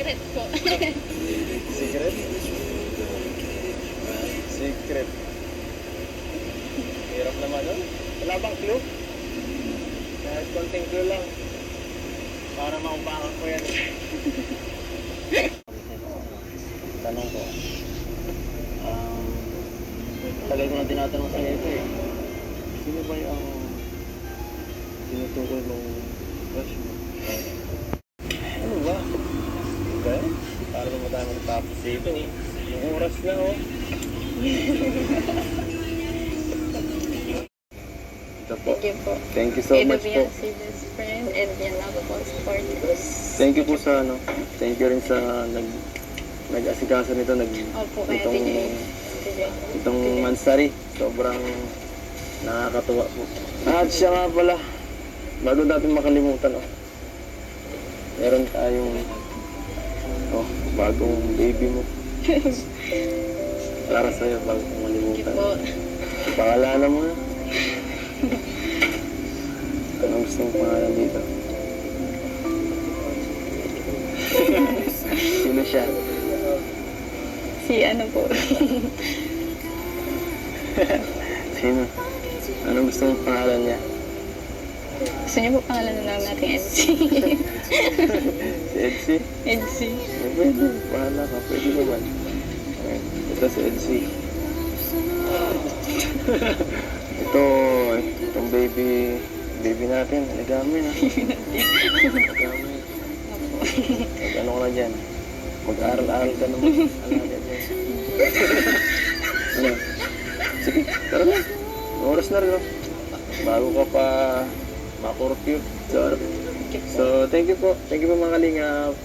Secret po. Secret? Secret. Hirap naman, no? Wala bang clue? Kahit konting clue lang. Para maupakan ko yan. Tanong ko. Tagal ko na tinatanong sa ito eh. Sino ba yung tinutukoy mong crush mo? Ano ba? Diba? Para naman tayo magtapos dito eh. Yung oras na oh. Ito po. Thank you po. Thank you so much po. Si best friend and the lovable supporters. Thank you po sa ano. Thank you rin sa nag-asikaso nito. Opo, kaya TJ. Itong Mansari. Sobrang nakakatuwa po. At siya nga pala. Bago natin makalimutan oh. Meron tayong bagong baby mo. Para sa'yo, bago kong Thank you malimutan. po. Pangalanan mo na. Anong gusto mong pangalan dito? Sino siya? Si ano po. Sino? Anong gusto mong pangalan niya? Gusto niyo po pangalan na lang natin NC. Si Edsy? NC. Pwede, pahala ka. Pwede naman. Ito si Edsy. Itong baby natin. Aligami na. Aligami. Ano ka na dyan? Mag-aral-aral ka naman. Alaga dyan. Ano? Sige, tara na. Oras na rin, no? Bago ka pa makurfew. So, thank you po. Thank you po mga kalingap.